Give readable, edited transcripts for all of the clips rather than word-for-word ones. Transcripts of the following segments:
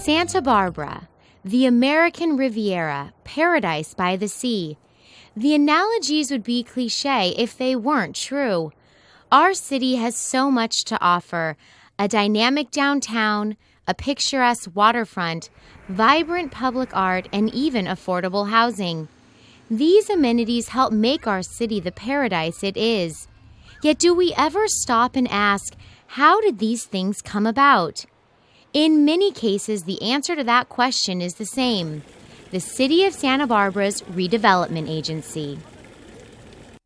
Santa Barbara, the American Riviera, paradise by the sea. The analogies would be cliché if they weren't true. Our city has so much to offer: a dynamic downtown, a picturesque waterfront, vibrant public art, and even affordable housing. These amenities help make our city the paradise it is. Yet do we ever stop and ask, how did these things come about? In many cases, the answer to that question is the same: the City of Santa Barbara's Redevelopment Agency.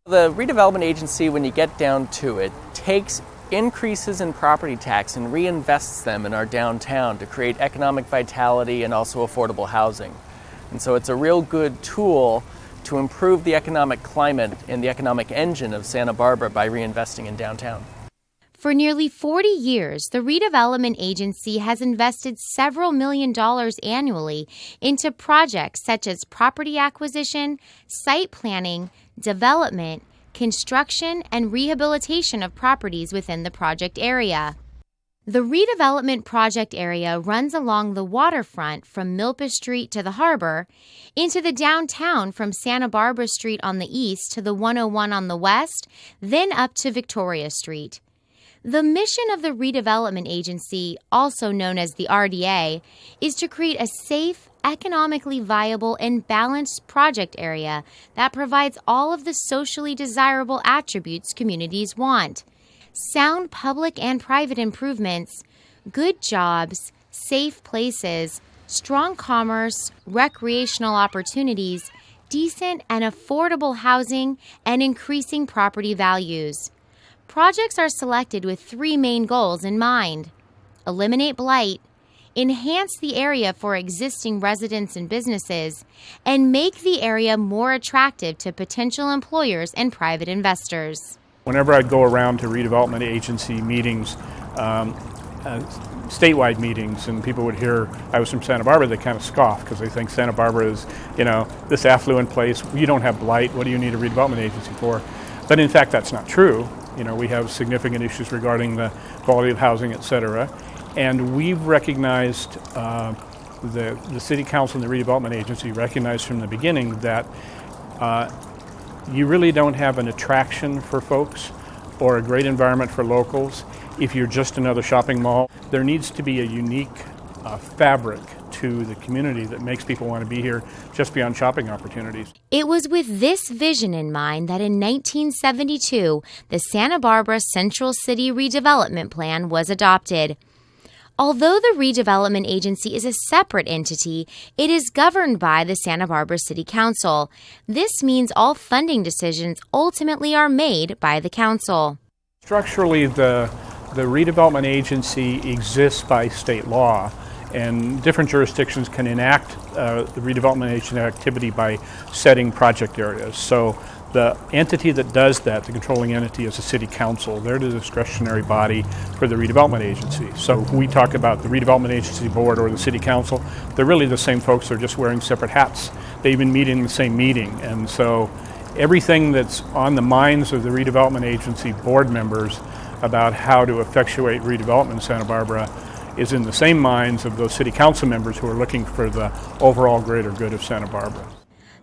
The Redevelopment Agency, when you get down to it, takes increases in property tax and reinvests them in our downtown to create economic vitality and also affordable housing. And so it's a real good tool to improve the economic climate and the economic engine of Santa Barbara by reinvesting in downtown. For nearly 40 years, the Redevelopment Agency has invested several $million annually into projects such as property acquisition, site planning, development, construction, and rehabilitation of properties within the project area. The redevelopment project area runs along the waterfront from Milpa Street to the harbor, into the downtown from Santa Barbara Street on the east to the 101 on the west, then up to Victoria Street. The mission of the Redevelopment Agency, also known as the RDA, is to create a safe, economically viable, and balanced project area that provides all of the socially desirable attributes communities want: sound public and private improvements, good jobs, safe places, strong commerce, recreational opportunities, decent and affordable housing, and increasing property values. Projects are selected with three main goals in mind: eliminate blight, enhance the area for existing residents and businesses, and make the area more attractive to potential employers and private investors. Whenever I go around to redevelopment agency meetings, statewide meetings, and people would hear I was from Santa Barbara, they kind of scoff because they think Santa Barbara is, this affluent place. You don't have blight. What do you need a redevelopment agency for? But in fact, that's not true. We have significant issues regarding the quality of housing, et cetera. And we've recognized, the City Council and the Redevelopment Agency recognized from the beginning that you really don't have an attraction for folks or a great environment for locals if you're just another shopping mall. There needs to be a unique fabric to the community that makes people want to be here just beyond shopping opportunities. It was with this vision in mind that in 1972, the Santa Barbara Central City Redevelopment Plan was adopted. Although the Redevelopment Agency is a separate entity, it is governed by the Santa Barbara City Council. This means all funding decisions ultimately are made by the council. Structurally, the Redevelopment Agency exists by state law, and different jurisdictions can enact the redevelopment agency activity by setting project areas. So the entity that does that, the controlling entity, is the City Council. They're the discretionary body for the Redevelopment Agency. So when we talk about the Redevelopment Agency Board or the City Council, they're really the same folks. They're just wearing separate hats. They even meet in the same meeting. And so everything that's on the minds of the Redevelopment Agency board members about how to effectuate redevelopment in Santa Barbara is in the same minds of those City Council members who are looking for the overall greater good of Santa Barbara.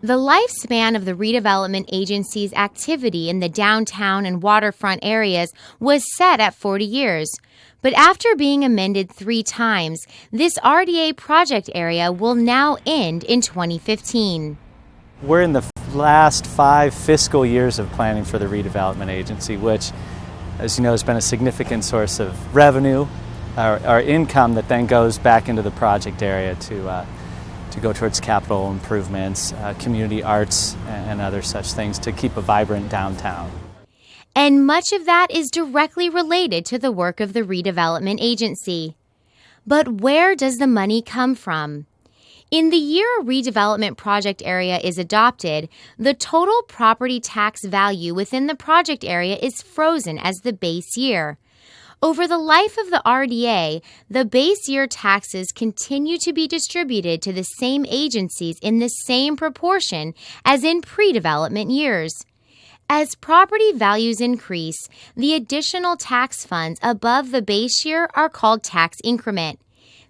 The lifespan of the Redevelopment Agency's activity in the downtown and waterfront areas was set at 40 years. But after being amended 3 times, this RDA project area will now end in 2015. We're in the last 5 fiscal years of planning for the Redevelopment Agency, which, as you know, has been a significant source of revenue, our income that then goes back into the project area to go towards capital improvements, community arts, and other such things to keep a vibrant downtown. And much of that is directly related to the work of the Redevelopment Agency. But where does the money come from? In the year a redevelopment project area is adopted, the total property tax value within the project area is frozen as the base year. Over the life of the RDA, the base year taxes continue to be distributed to the same agencies in the same proportion as in pre-development years. As property values increase, the additional tax funds above the base year are called tax increment.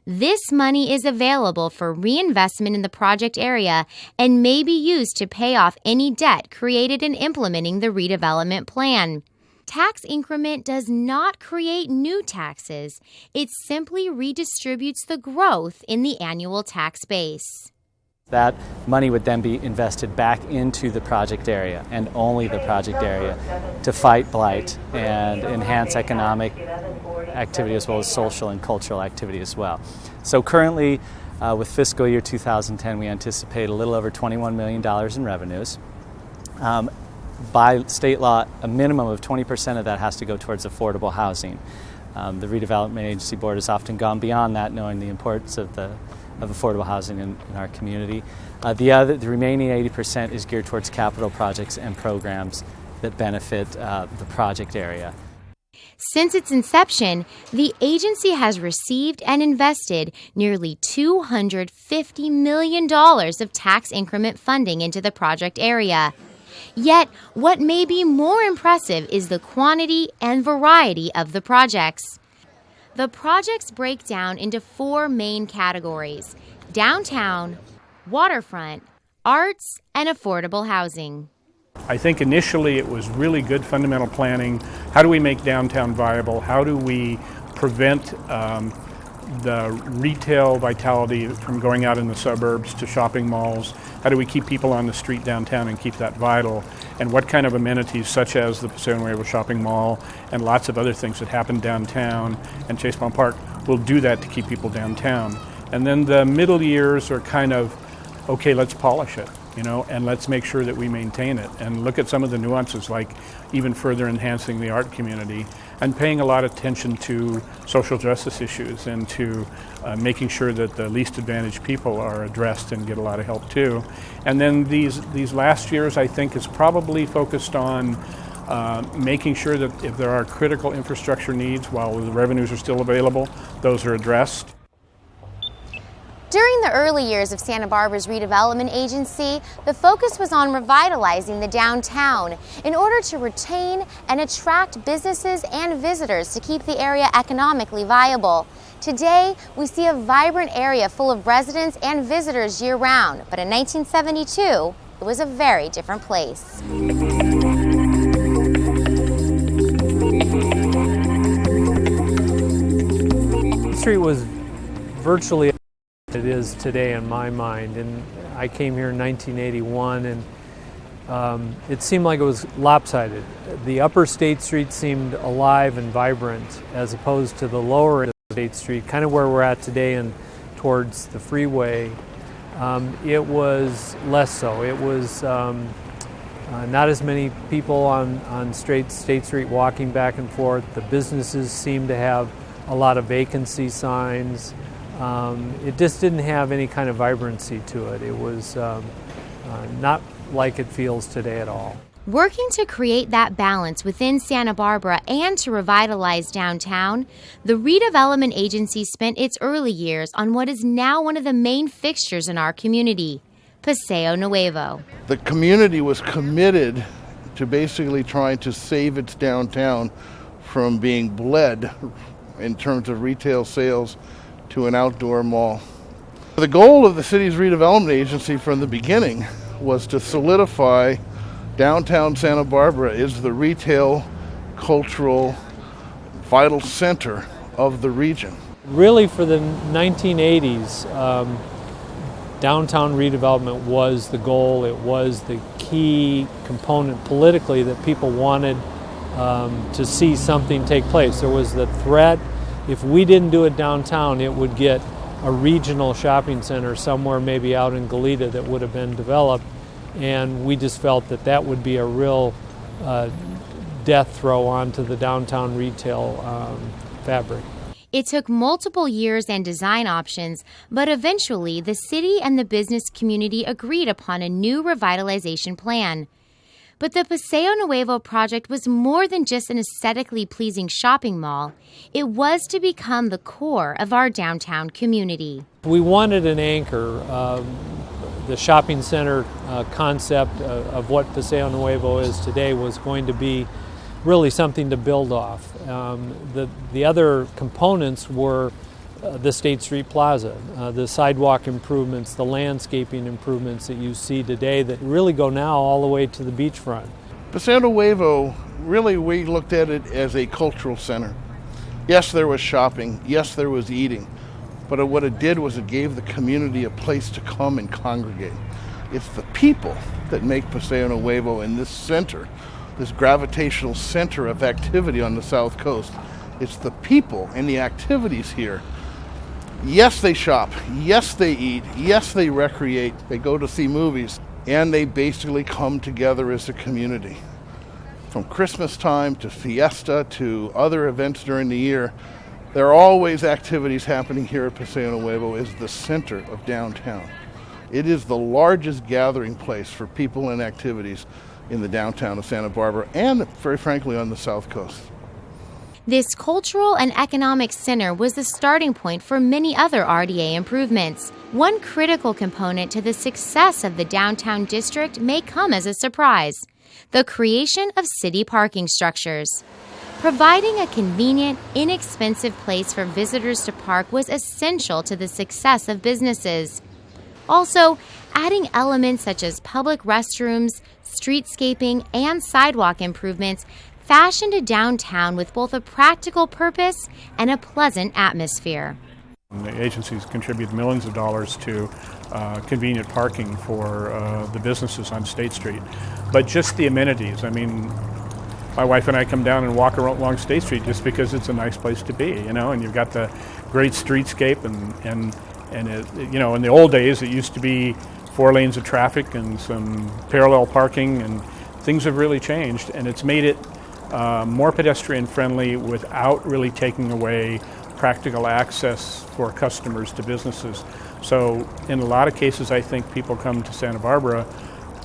This money is available for reinvestment in the project area and may be used to pay off any debt created in implementing the redevelopment plan. Tax increment does not create new taxes. It simply redistributes the growth in the annual tax base. That money would then be invested back into the project area and only the project area to fight blight and enhance economic activity as well as social and cultural activity as well. So currently, with fiscal year 2010, we anticipate a little over $21 million in revenues. By state law, a minimum of 20% of that has to go towards affordable housing. The Redevelopment Agency Board has often gone beyond that, knowing the importance of affordable housing in our community. The remaining 80% is geared towards capital projects and programs that benefit the project area. Since its inception, the agency has received and invested nearly $250 million of tax increment funding into the project area. Yet, what may be more impressive is the quantity and variety of the projects. The projects break down into 4 main categories: downtown, waterfront, arts, and affordable housing. I think initially it was really good fundamental planning. How do we make downtown viable? How do we prevent the retail vitality from going out in the suburbs to shopping malls? How do we keep people on the street downtown and keep that vital? And what kind of amenities, such as the Paseo Nuevo Shopping Mall and lots of other things that happen downtown and Chase Palm Park, will do that to keep people downtown? And then the middle years are kind of, okay, let's polish it, and let's make sure that we maintain it and look at some of the nuances, like even further enhancing the art community and paying a lot of attention to social justice issues and to making sure that the least advantaged people are addressed and get a lot of help too. And then these last years, I think, is probably focused on making sure that if there are critical infrastructure needs while the revenues are still available, those are addressed. During the early years of Santa Barbara's redevelopment agency, the focus was on revitalizing the downtown in order to retain and attract businesses and visitors to keep the area economically viable. Today, we see a vibrant area full of residents and visitors year-round, but in 1972, it was a very different place. The street was virtually it is today in my mind, and I came here in 1981 and it seemed like it was lopsided. The upper State Street seemed alive and vibrant as opposed to the lower end of State Street, kind of where we're at today and towards the freeway. It was less so. It was not as many people on State Street walking back and forth. The businesses seemed to have a lot of vacancy signs. It just didn't have any kind of vibrancy to it. It was not like it feels today at all. Working to create that balance within Santa Barbara and to revitalize downtown, the Redevelopment Agency spent its early years on what is now one of the main fixtures in our community, Paseo Nuevo. The community was committed to basically trying to save its downtown from being bled in terms of retail sales to an outdoor mall. The goal of the city's redevelopment agency from the beginning was to solidify downtown Santa Barbara is the retail, cultural, vital center of the region. Really, for the 1980s, downtown redevelopment was the goal. It was the key component politically that people wanted to see something take place. There was the threat. If we didn't do it downtown, it would get a regional shopping center somewhere maybe out in Goleta that would have been developed, and we just felt that that would be a real death throw onto the downtown retail fabric. It took multiple years and design options, but eventually the city and the business community agreed upon a new revitalization plan. But the Paseo Nuevo project was more than just an aesthetically pleasing shopping mall. It was to become the core of our downtown community. We wanted an anchor. the shopping center concept of what Paseo Nuevo is today was going to be really something to build off. The other components were the State Street Plaza, the sidewalk improvements, the landscaping improvements that you see today that really go now all the way to the beachfront. Paseo Nuevo, really we looked at it as a cultural center. Yes, there was shopping. Yes, there was eating. But what it did was it gave the community a place to come and congregate. It's the people that make Paseo Nuevo in this center, this gravitational center of activity on the South Coast. It's the people and the activities here. Yes, they shop. Yes, they eat. Yes, they recreate. They go to see movies. And they basically come together as a community. From Christmas time to Fiesta to other events during the year, there are always activities happening here at Paseo Nuevo as the center of downtown. It is the largest gathering place for people and activities in the downtown of Santa Barbara and, very frankly, on the South Coast. This cultural and economic center was the starting point for many other RDA improvements. One critical component to the success of the downtown district may come as a surprise: the creation of city parking structures. Providing a convenient, inexpensive place for visitors to park was essential to the success of businesses. Also, adding elements such as public restrooms, streetscaping, and sidewalk improvements fashioned a downtown with both a practical purpose and a pleasant atmosphere. The agencies contribute millions of dollars to convenient parking for the businesses on State Street. But just the amenities, I mean, my wife and I come down and walk along State Street just because it's a nice place to be, you know, and you've got the great streetscape and it, you know, in the old days it used to be 4 lanes of traffic and some parallel parking, and things have really changed, and it's made it more pedestrian friendly without really taking away practical access for customers to businesses. So in a lot of cases, I think people come to Santa Barbara,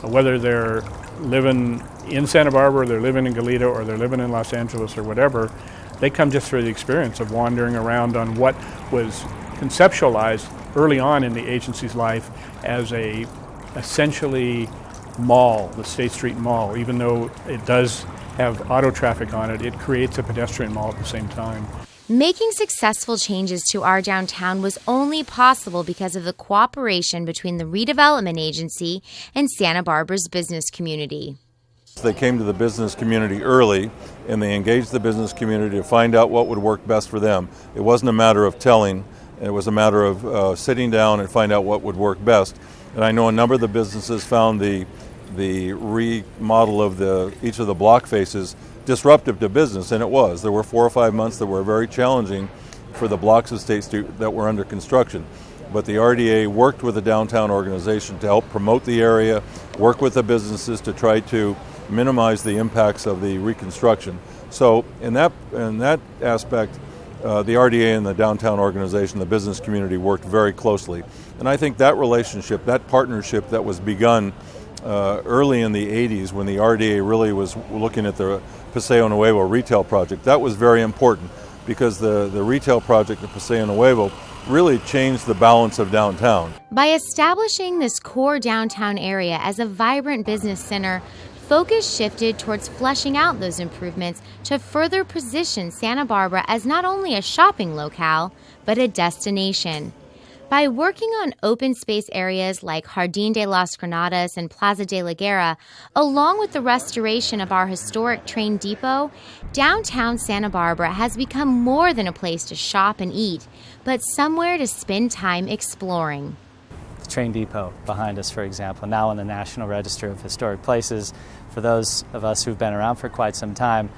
whether they're living in Santa Barbara, they're living in Goleta, or they're living in Los Angeles or whatever, they come just for the experience of wandering around on what was conceptualized early on in the agency's life as a essentially mall, the State Street Mall. Even though it does have auto traffic on it, it creates a pedestrian mall at the same time. Making successful changes to our downtown was only possible because of the cooperation between the Redevelopment Agency and Santa Barbara's business community. They came to the business community early, and they engaged the business community to find out what would work best for them. It wasn't a matter of telling, it was a matter of sitting down and find out what would work best. And I know a number of the businesses found the remodel of each of the block faces disruptive to business, and it was. There were 4 or 5 months that were very challenging for the blocks of State Street that were under construction. But the RDA worked with the downtown organization to help promote the area, work with the businesses to try to minimize the impacts of the reconstruction. So in that aspect, the RDA and the downtown organization, the business community, worked very closely. And I think that relationship, that partnership that was begun early in the 80s when the RDA really was looking at the Paseo Nuevo retail project, that was very important, because the retail project at Paseo Nuevo really changed the balance of downtown. By establishing this core downtown area as a vibrant business center, focus shifted towards fleshing out those improvements to further position Santa Barbara as not only a shopping locale, but a destination. By working on open space areas like Jardín de las Granadas and Plaza de la Guerra, along with the restoration of our historic train depot, downtown Santa Barbara has become more than a place to shop and eat, but somewhere to spend time exploring. The train depot behind us, for example, now on the National Register of Historic Places. For those of us who've been around for quite some time,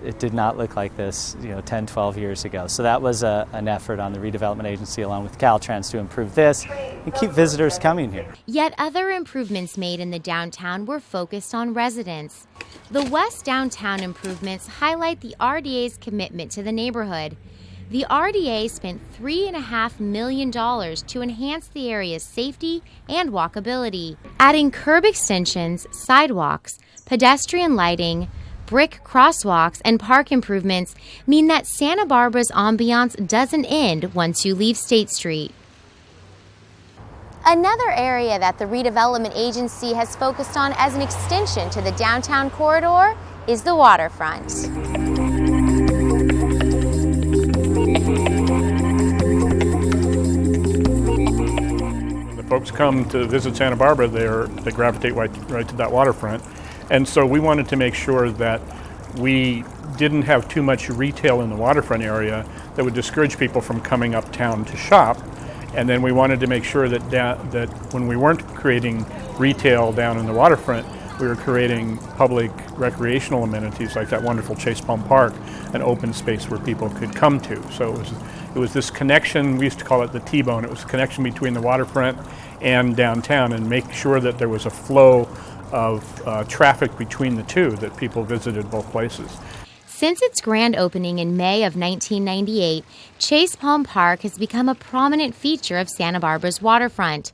it did not look like this, 10, 12 years ago. So that was an effort on the Redevelopment Agency along with Caltrans to improve this and keep visitors coming here. Yet other improvements made in the downtown were focused on residents. The West Downtown improvements highlight the RDA's commitment to the neighborhood. The RDA spent $3.5 million to enhance the area's safety and walkability, adding curb extensions, sidewalks, pedestrian lighting, brick crosswalks, and park improvements mean that Santa Barbara's ambiance doesn't end once you leave State Street. Another area that the Redevelopment Agency has focused on as an extension to the downtown corridor is the waterfront. Folks come to visit Santa Barbara, they gravitate right to that waterfront. And so we wanted to make sure that we didn't have too much retail in the waterfront area that would discourage people from coming uptown to shop. And then we wanted to make sure that when we weren't creating retail down in the waterfront, we were creating public recreational amenities like that wonderful Chase Palm Park, an open space where people could come to. So it was this connection, we used to call it the T-bone, it was a connection between the waterfront and downtown, and make sure that there was a flow of traffic between the two, that people visited both places. Since its grand opening in May of 1998, Chase Palm Park has become a prominent feature of Santa Barbara's waterfront.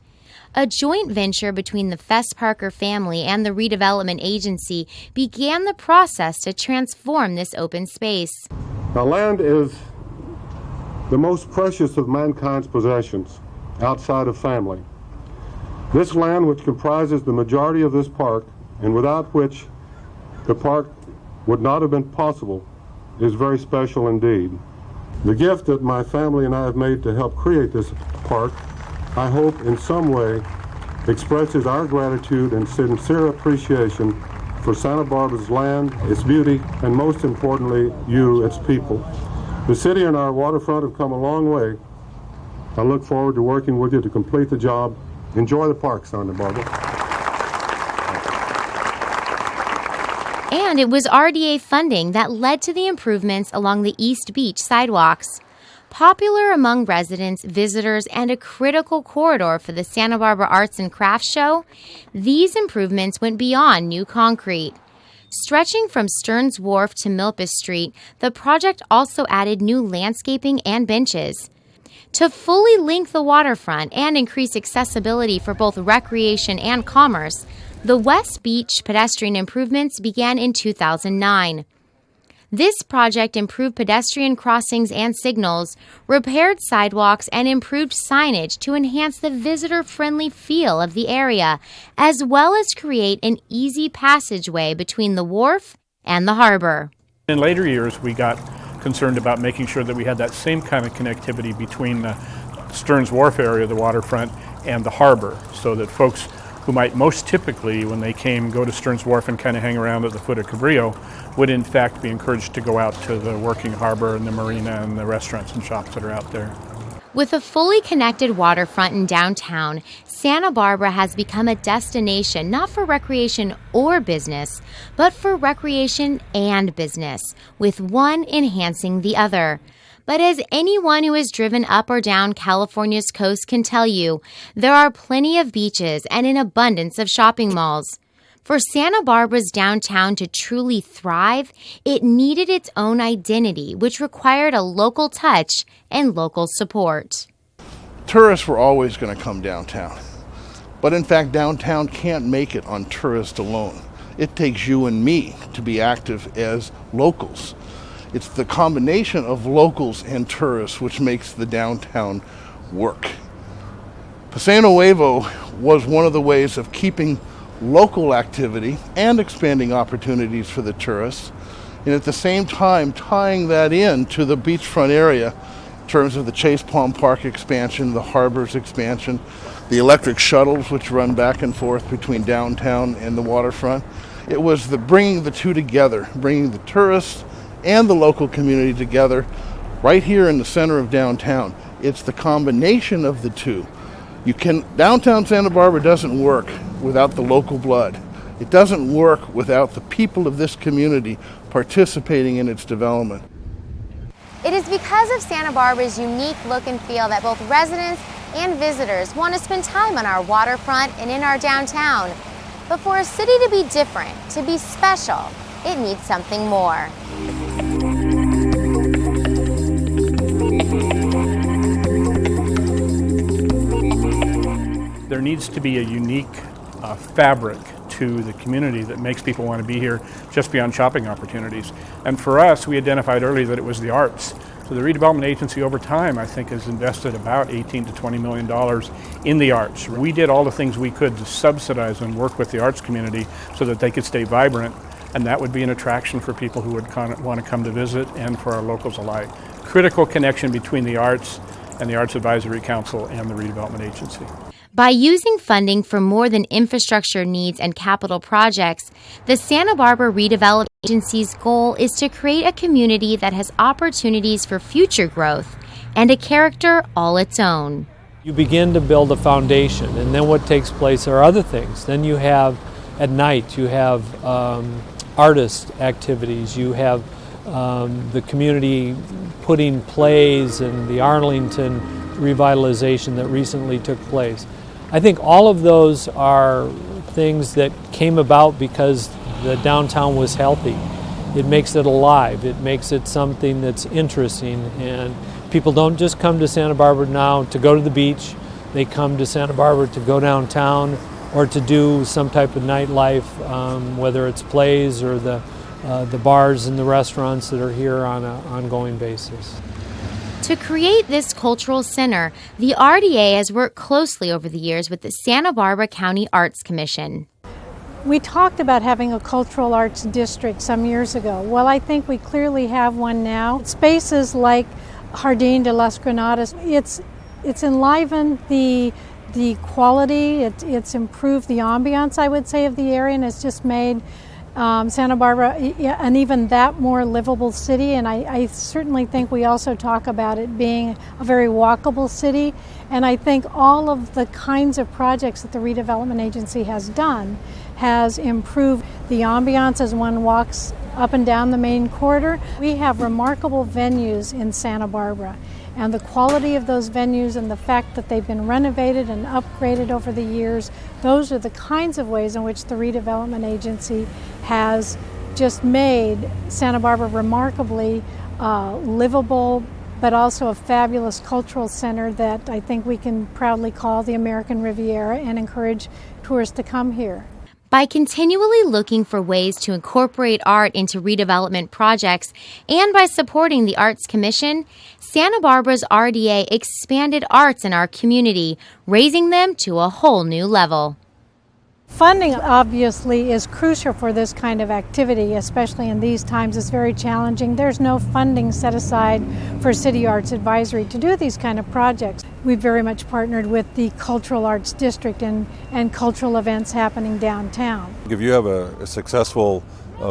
A joint venture between the Fess Parker family and the Redevelopment Agency began the process to transform this open space. Now, land is the most precious of mankind's possessions outside of family. This land, which comprises the majority of this park, and without which the park would not have been possible, is very special indeed. The gift that my family and I have made to help create this park, I hope in some way expresses our gratitude and sincere appreciation for Santa Barbara's land, its beauty, and most importantly, you, its people. The city and our waterfront have come a long way. I look forward to working with you to complete the job. Enjoy the park, Santa Barbara. And it was RDA funding that led to the improvements along the East Beach sidewalks. Popular among residents, visitors, and a critical corridor for the Santa Barbara Arts and Crafts Show, these improvements went beyond new concrete. Stretching from Stearns Wharf to Milpas Street, the project also added new landscaping and benches. To fully link the waterfront and increase accessibility for both recreation and commerce, the West Beach pedestrian improvements began in 2009. This project improved pedestrian crossings and signals, repaired sidewalks, and improved signage to enhance the visitor-friendly feel of the area, as well as create an easy passageway between the wharf and the harbor. In later years, we got concerned about making sure that we had that same kind of connectivity between the Stearns Wharf area, the waterfront, and the harbor, so that folks who might most typically, when they came, go to Stearns Wharf and kind of hang around at the foot of Cabrillo, would in fact be encouraged to go out to the working harbor and the marina and the restaurants and shops that are out there. With a fully connected waterfront in downtown, Santa Barbara has become a destination not for recreation or business, but for recreation and business, with one enhancing the other. But as anyone who has driven up or down California's coast can tell you, there are plenty of beaches and an abundance of shopping malls. For Santa Barbara's downtown to truly thrive, it needed its own identity, which required a local touch and local support. Tourists were always going to come downtown. But in fact, downtown can't make it on tourists alone. It takes you and me to be active as locals. It's the combination of locals and tourists which makes the downtown work. Paseo Nuevo was one of the ways of keeping local activity and expanding opportunities for the tourists, and at the same time tying that in to the beachfront area in terms of the Chase Palm Park expansion, the harbor's expansion, the electric shuttles which run back and forth between downtown and the waterfront. It was the bringing the two together, bringing the tourists and the local community together right here in the center of downtown. It's the combination of the two. Downtown Santa Barbara doesn't work without the local blood. It doesn't work without the people of this community participating in its development. It is because of Santa Barbara's unique look and feel that both residents and visitors want to spend time on our waterfront and in our downtown. But for a city to be different, to be special, it needs something more. There needs to be a unique fabric to the community that makes people want to be here just beyond shopping opportunities. And for us, we identified early that it was the arts So the redevelopment agency over time, I think, has invested about $18 to $20 million in the arts. We did all the things we could to subsidize and work with the arts community so that they could stay vibrant, and that would be an attraction for people who would want to come to visit and for our locals alike. Critical connection between the arts and the Arts Advisory Council and the redevelopment agency. By using funding for more than infrastructure needs and capital projects, the Santa Barbara Redevelopment Agency's goal is to create a community that has opportunities for future growth and a character all its own. You begin to build a foundation, and then what takes place are other things. Then you have, at night, you have artist activities, you have the community putting plays and the Arlington revitalization that recently took place. I think all of those are things that came about because the downtown was healthy. It makes it alive. It makes it something that's interesting, and people don't just come to Santa Barbara now to go to the beach. They come to Santa Barbara to go downtown or to do some type of nightlife, whether it's plays or the bars and the restaurants that are here on an ongoing basis. To create this cultural center, the RDA has worked closely over the years with the Santa Barbara County Arts Commission. We talked about having a cultural arts district some years ago. Well, I think we clearly have one now. Spaces like Jardín de las Granadas, it's enlivened the quality, it's improved the ambiance, I would say, of the area, and it's just made Santa Barbara an even that more livable city. And I certainly think we also talk about it being a very walkable city. And I think all of the kinds of projects that the Redevelopment Agency has done has improved the ambiance as one walks up and down the main corridor. We have remarkable venues in Santa Barbara. And the quality of those venues and the fact that they've been renovated and upgraded over the years, those are the kinds of ways in which the Redevelopment Agency has just made Santa Barbara remarkably livable, but also a fabulous cultural center that I think we can proudly call the American Riviera and encourage tourists to come here. By continually looking for ways to incorporate art into redevelopment projects and by supporting the Arts Commission, Santa Barbara's RDA expanded arts in our community, raising them to a whole new level. Funding obviously is crucial for this kind of activity, especially in these times. It's very challenging. There's no funding set aside for City Arts Advisory to do these kind of projects. We've very much partnered with the Cultural Arts District and cultural events happening downtown. If you have a successful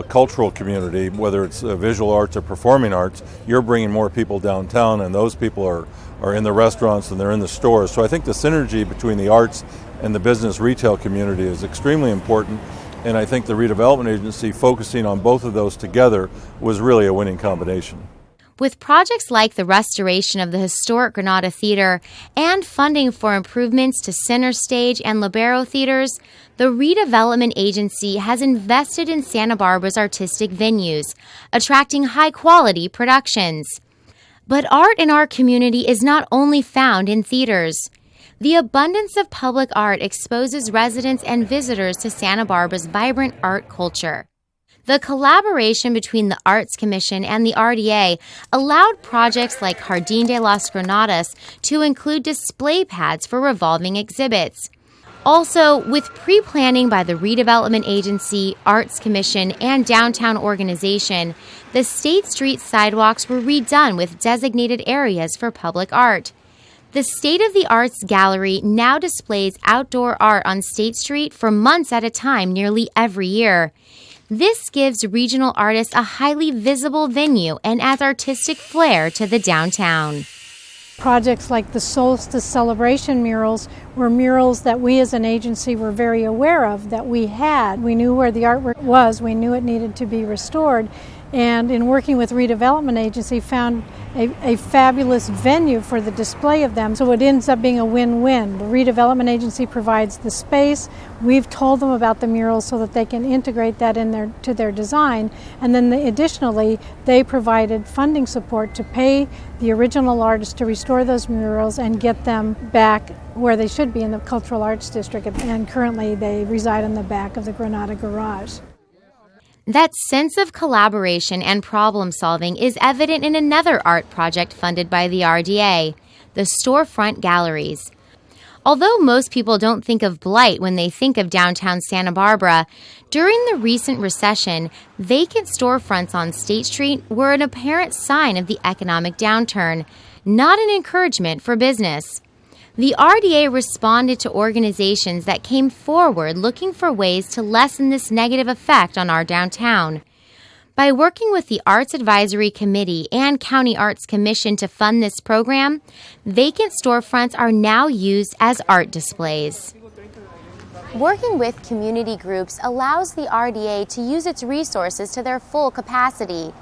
cultural community, whether it's visual arts or performing arts, you're bringing more people downtown, and those people are in the restaurants and they're in the stores. So I think the synergy between the arts and the business retail community is extremely important, and I think the Redevelopment Agency focusing on both of those together was really a winning combination. With projects like the restoration of the historic Granada Theater and funding for improvements to Center Stage and Libero theaters, the Redevelopment Agency has invested in Santa Barbara's artistic venues, attracting high-quality productions. But art in our community is not only found in theaters. The abundance of public art exposes residents and visitors to Santa Barbara's vibrant art culture. The collaboration between the Arts Commission and the RDA allowed projects like Jardín de las Granadas to include display pads for revolving exhibits. Also, with pre-planning by the Redevelopment Agency, Arts Commission, and Downtown Organization, the State Street sidewalks were redone with designated areas for public art. The State of the Arts Gallery now displays outdoor art on State Street for months at a time nearly every year. This gives regional artists a highly visible venue and adds artistic flair to the downtown. Projects like the Solstice Celebration murals were murals that we as an agency were very aware of, that we had. We knew where the artwork was, we knew it needed to be restored, and in working with Redevelopment Agency found a fabulous venue for the display of them. So it ends up being a win-win. The Redevelopment Agency provides the space. We've told them about the murals so that they can integrate that to their design. And then additionally, they provided funding support to pay the original artists to restore those murals and get them back where they should be in the Cultural Arts District. And currently they reside in the back of the Granada Garage. That sense of collaboration and problem solving is evident in another art project funded by the RDA, the Storefront Galleries. Although most people don't think of blight when they think of downtown Santa Barbara, during the recent recession, vacant storefronts on State Street were an apparent sign of the economic downturn, not an encouragement for business. The RDA responded to organizations that came forward looking for ways to lessen this negative effect on our downtown. By working with the Arts Advisory Committee and County Arts Commission to fund this program, vacant storefronts are now used as art displays. Working with community groups allows the RDA to use its resources to their full capacity.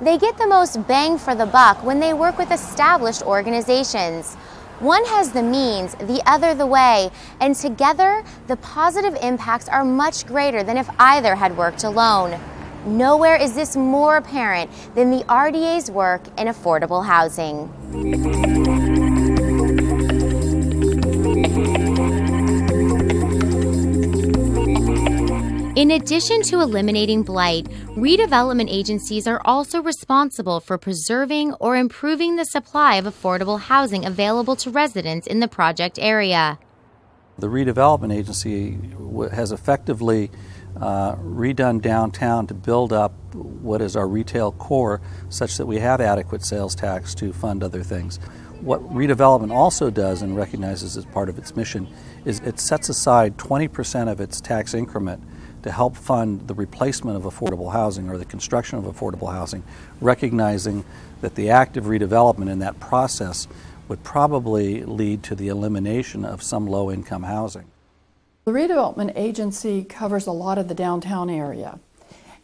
They get the most bang for the buck when they work with established organizations. One has the means, the other the way, and together, the positive impacts are much greater than if either had worked alone. Nowhere is this more apparent than the RDA's work in affordable housing. In addition to eliminating blight, redevelopment agencies are also responsible for preserving or improving the supply of affordable housing available to residents in the project area. The Redevelopment Agency has effectively redone downtown to build up what is our retail core such that we have adequate sales tax to fund other things. What redevelopment also does and recognizes as part of its mission is it sets aside 20% of its tax increment to help fund the replacement of affordable housing or the construction of affordable housing, recognizing that the active redevelopment in that process would probably lead to the elimination of some low-income housing. The Redevelopment Agency covers a lot of the downtown area,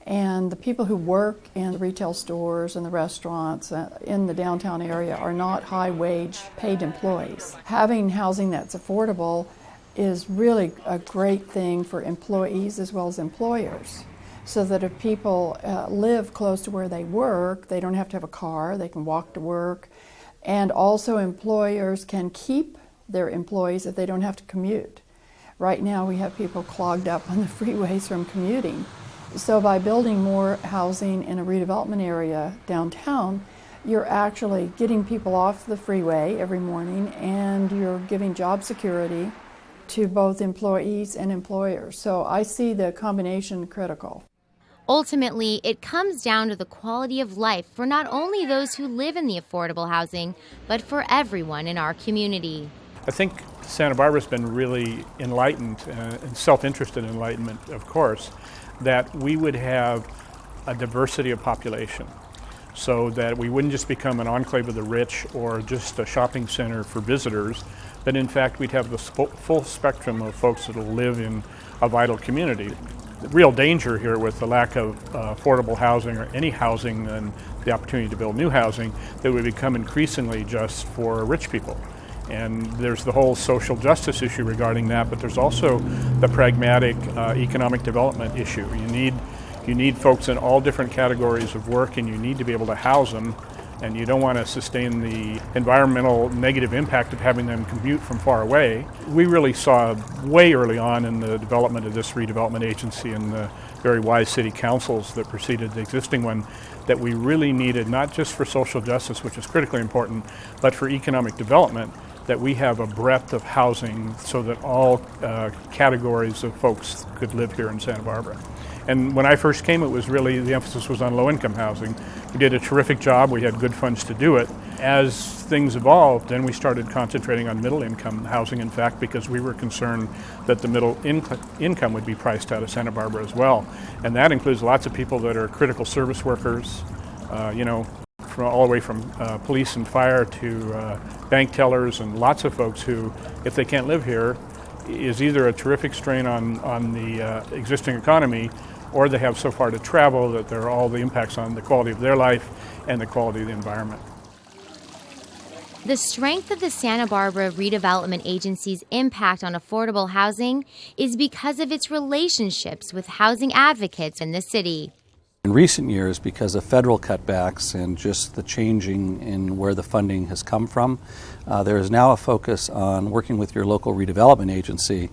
and the people who work in the retail stores and the restaurants in the downtown area are not high-wage paid employees. Having housing that's affordable is really a great thing for employees as well as employers, so that if people live close to where they work, they don't have to have a car, they can walk to work, and also employers can keep their employees if they don't have to commute. Right now we have people clogged up on the freeways from commuting. So by building more housing in a redevelopment area downtown, you're actually getting people off the freeway every morning, and you're giving job security to both employees and employers. So I see the combination critical. Ultimately, it comes down to the quality of life for not only those who live in the affordable housing, but for everyone in our community. I think Santa Barbara's been really enlightened, and self-interested enlightenment, of course, that we would have a diversity of population so that we wouldn't just become an enclave of the rich or just a shopping center for visitors, but in fact we'd have the full spectrum of folks that will live in a vital community. The real danger here with the lack of affordable housing or any housing and the opportunity to build new housing, that would become increasingly just for rich people. And there's the whole social justice issue regarding that, but there's also the pragmatic economic development issue. You need folks in all different categories of work, and you need to be able to house them, and you don't want to sustain the environmental negative impact of having them commute from far away. We really saw way early on in the development of this redevelopment agency and the very wise city councils that preceded the existing one, that we really needed, not just for social justice, which is critically important, but for economic development, that we have a breadth of housing so that all categories of folks could live here in Santa Barbara. And when I first came, it was really, the emphasis was on low-income housing. We did a terrific job, we had good funds to do it. As things evolved, then we started concentrating on middle-income housing, in fact, because we were concerned that the middle income would be priced out of Santa Barbara as well. And that includes lots of people that are critical service workers, all the way from police and fire to bank tellers, and lots of folks who, if they can't live here, is either a terrific strain on the existing economy, or they have so far to travel that there are all the impacts on the quality of their life and the quality of the environment. The strength of the Santa Barbara Redevelopment Agency's impact on affordable housing is because of its relationships with housing advocates in the city. In recent years, because of federal cutbacks and just the changing in where the funding has come from, there is now a focus on working with your local redevelopment agency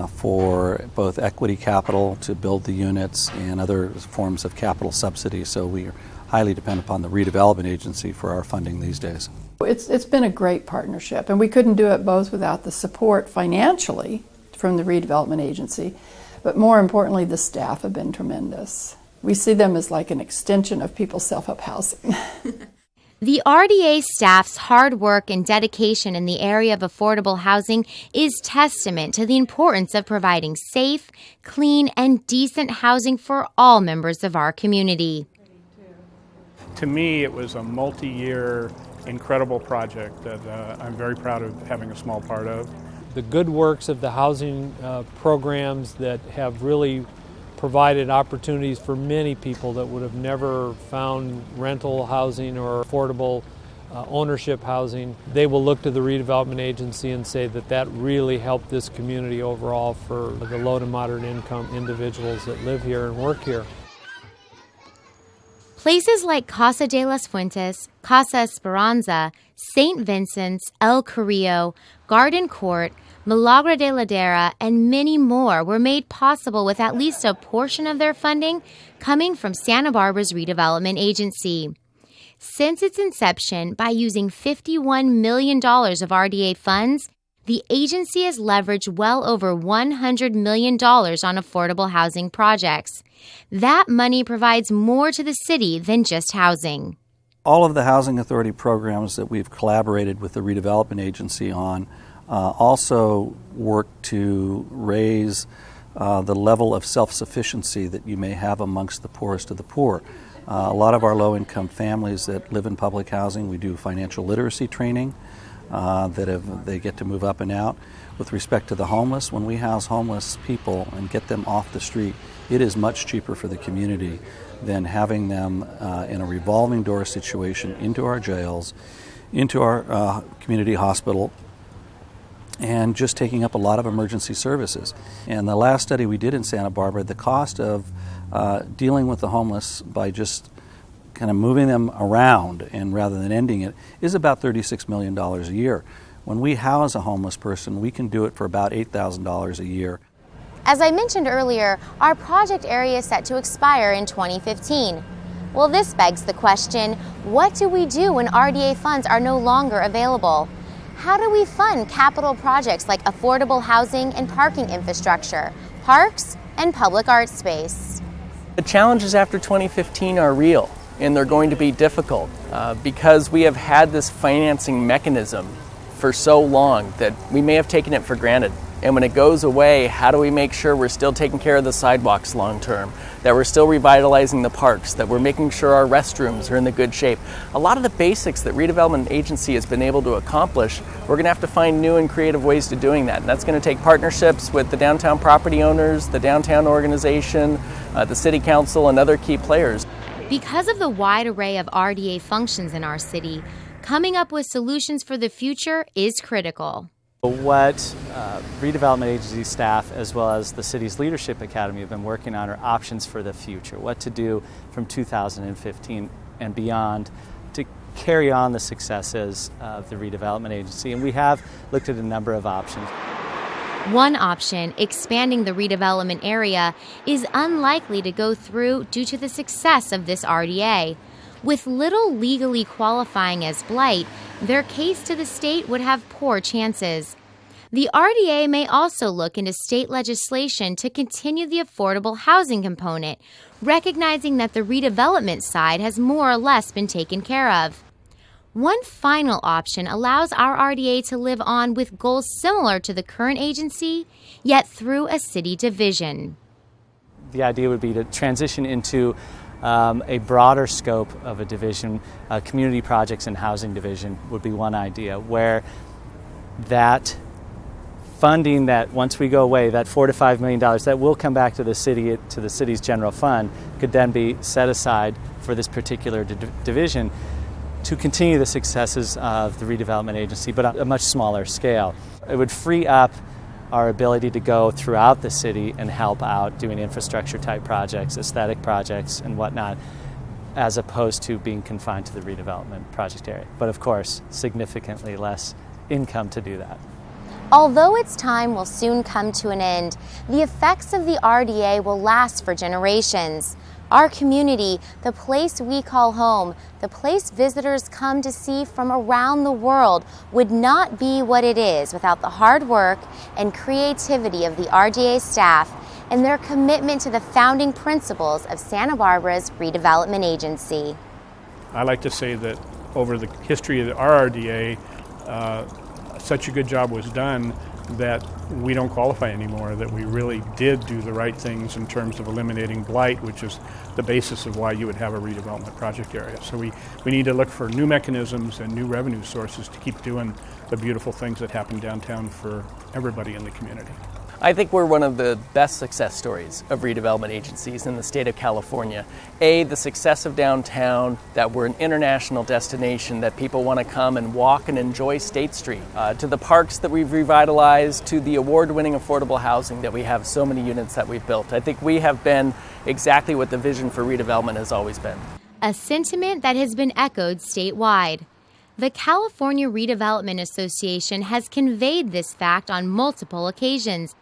for both equity capital to build the units and other forms of capital subsidy. So we are highly dependent upon the Redevelopment Agency for our funding these days. It's been a great partnership, and we couldn't do it both without the support financially from the Redevelopment Agency, but more importantly, the staff have been tremendous. We see them as like an extension of people's self-help housing. The RDA staff's hard work and dedication in the area of affordable housing is testament to the importance of providing safe, clean, and decent housing for all members of our community. To me, it was a multi-year, incredible project that I'm very proud of having a small part of. The good works of the housing programs that have really provided opportunities for many people that would have never found rental housing or affordable ownership housing. They will look to the Redevelopment Agency and say that that really helped this community overall for the low to moderate income individuals that live here and work here. Places like Casa de las Fuentes, Casa Esperanza, St. Vincent's, El Carrillo, Garden Court, Milagro de Ladera, and many more were made possible with at least a portion of their funding coming from Santa Barbara's Redevelopment Agency. Since its inception, by using $51 million of RDA funds, the agency has leveraged well over $100 million on affordable housing projects. That money provides more to the city than just housing. All of the Housing Authority programs that we've collaborated with the Redevelopment Agency on also work to raise the level of self-sufficiency that you may have amongst the poorest of the poor. A lot of our low-income families that live in public housing, we do financial literacy training they get to move up and out. With respect to the homeless, when we house homeless people and get them off the street, it is much cheaper for the community than having them in a revolving door situation into our jails, into our community hospital, and just taking up a lot of emergency services. And the last study we did in Santa Barbara, the cost of dealing with the homeless by just kind of moving them around and rather than ending it is about $36 million a year. When we house a homeless person, we can do it for about $8,000 a year. As I mentioned earlier, our project area is set to expire in 2015. Well, this begs the question, what do we do when RDA funds are no longer available? How do we fund capital projects like affordable housing and parking infrastructure, parks, and public art space? The challenges after 2015 are real, and they're going to be difficult because we have had this financing mechanism for so long that we may have taken it for granted. And when it goes away, how do we make sure we're still taking care of the sidewalks long term, that we're still revitalizing the parks, that we're making sure our restrooms are in the good shape? A lot of the basics that Redevelopment Agency has been able to accomplish, we're going to have to find new and creative ways to doing that. And that's going to take partnerships with the downtown property owners, the downtown organization, the city council, and other key players. Because of the wide array of RDA functions in our city, coming up with solutions for the future is critical. What Redevelopment Agency staff as well as the city's Leadership Academy have been working on are options for the future, what to do from 2015 and beyond to carry on the successes of the Redevelopment Agency. And we have looked at a number of options. One option, expanding the redevelopment area, is unlikely to go through due to the success of this RDA. With little legally qualifying as blight, their case to the state would have poor chances. The RDA may also look into state legislation to continue the affordable housing component, recognizing that the redevelopment side has more or less been taken care of. One final option allows our RDA to live on with goals similar to the current agency, yet through a city division. The idea would be to transition into a broader scope of a division. Community projects and housing division would be one idea, where that funding that once we go away, that $4 to $5 million that will come back to the city, to the city's general fund, could then be set aside for this particular division to continue the successes of the Redevelopment Agency, but on a much smaller scale. It would free up our ability to go throughout the city and help out doing infrastructure type projects, aesthetic projects and whatnot, as opposed to being confined to the redevelopment project area. But of course, significantly less income to do that. Although its time will soon come to an end, the effects of the RDA will last for generations. Our community, the place we call home, the place visitors come to see from around the world, would not be what it is without the hard work and creativity of the RDA staff and their commitment to the founding principles of Santa Barbara's Redevelopment Agency. I like to say that over the history of our RDA, such a good job was done that we don't qualify anymore, that we really did do the right things in terms of eliminating blight, which is the basis of why you would have a redevelopment project area. So we need to look for new mechanisms and new revenue sources to keep doing the beautiful things that happen downtown for everybody in the community. I think we're one of the best success stories of redevelopment agencies in the state of California. The success of downtown, that we're an international destination, that people want to come and walk and enjoy State Street, to the parks that we've revitalized, to the award-winning affordable housing that we have so many units that we've built. I think we have been exactly what the vision for redevelopment has always been. A sentiment that has been echoed statewide. The California Redevelopment Association has conveyed this fact on multiple occasions.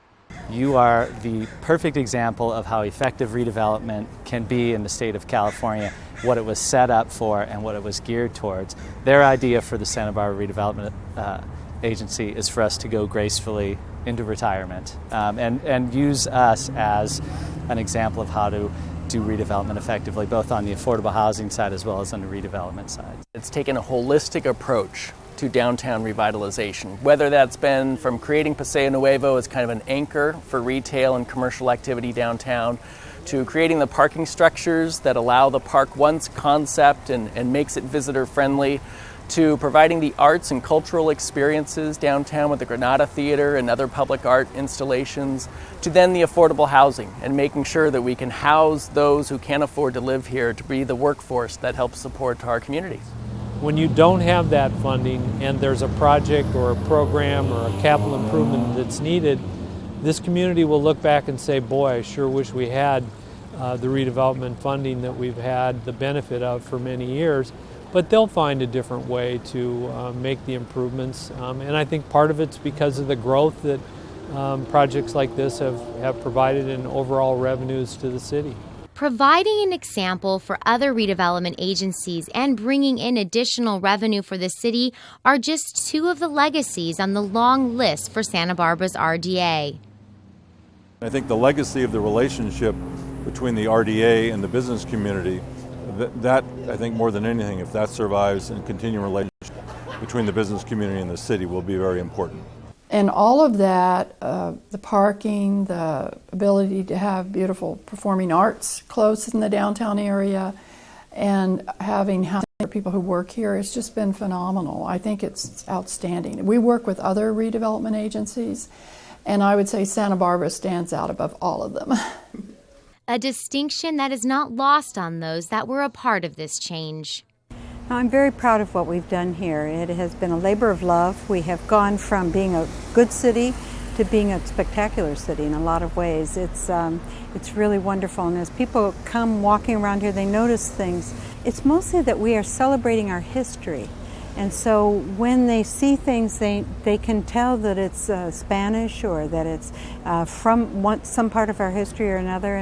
You are the perfect example of how effective redevelopment can be in the state of California, what it was set up for and what it was geared towards. Their idea for the Santa Barbara Redevelopment Agency is for us to go gracefully into retirement and use us as an example of how to do redevelopment effectively, both on the affordable housing side as well as on the redevelopment side. It's taken a holistic approach to downtown revitalization, whether that's been from creating Paseo Nuevo as kind of an anchor for retail and commercial activity downtown, to creating the parking structures that allow the Park Once concept and makes it visitor friendly, to providing the arts and cultural experiences downtown with the Granada Theater and other public art installations, to then the affordable housing and making sure that we can house those who can't afford to live here to be the workforce that helps support our communities. When you don't have that funding and there's a project or a program or a capital improvement that's needed, this community will look back and say, boy, I sure wish we had the redevelopment funding that we've had the benefit of for many years. But they'll find a different way to make the improvements. And I think part of it's because of the growth that projects like this have provided in overall revenues to the city. Providing an example for other redevelopment agencies and bringing in additional revenue for the city are just two of the legacies on the long list for Santa Barbara's RDA. I think the legacy of the relationship between the RDA and the business community, that I think more than anything, if that survives and continuing relationship between the business community and the city will be very important. And all of that, the parking, the ability to have beautiful performing arts close in the downtown area, and having housing for people who work here, it's just been phenomenal. I think it's outstanding. We work with other redevelopment agencies, and I would say Santa Barbara stands out above all of them. A distinction that is not lost on those that were a part of this change. I'm very proud of what we've done here. It has been a labor of love. We have gone from being a good city to being a spectacular city in a lot of ways. It's really wonderful, and as people come walking around here, they notice things. It's mostly that we are celebrating our history. And so when they see things, they can tell that it's Spanish or that it's from some part of our history or another.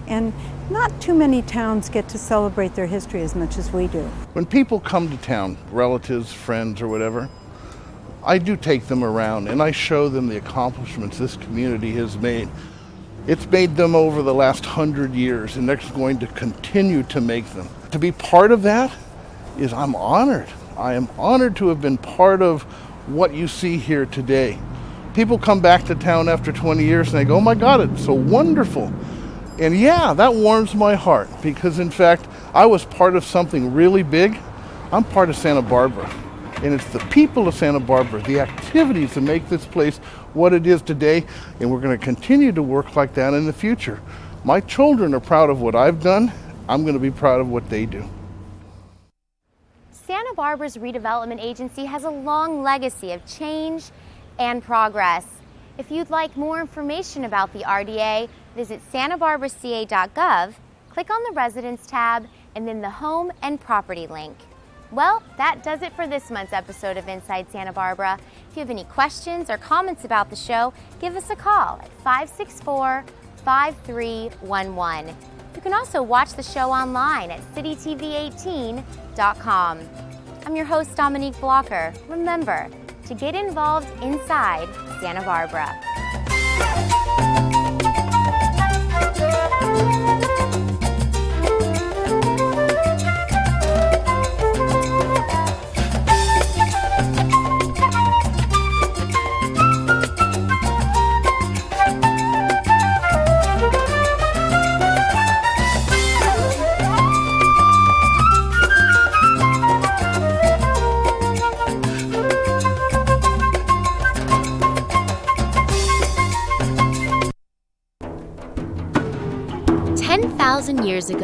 And not too many towns get to celebrate their history as much as we do. When people come to town, relatives, friends, or whatever, I do take them around and I show them the accomplishments this community has made. It's made them over the last 100 years, and they're going to continue to make them. To be part of that is I'm honored. I am honored to have been part of what you see here today. People come back to town after 20 years and they go, oh my God, it's so wonderful. And yeah, that warms my heart because in fact, I was part of something really big. I'm part of Santa Barbara. And it's the people of Santa Barbara, the activities that make this place what it is today. And we're going to continue to work like that in the future. My children are proud of what I've done. I'm going to be proud of what they do. Santa Barbara's Redevelopment Agency has a long legacy of change and progress. If you'd like more information about the RDA, visit santabarbaraca.gov, click on the Residents tab, and then the Home and Property link. Well, that does it for this month's episode of Inside Santa Barbara. If you have any questions or comments about the show, give us a call at 564-5311. You can also watch the show online at citytv18.com. I'm your host, Dominique Blocker. Remember to get involved inside Santa Barbara. Years ago,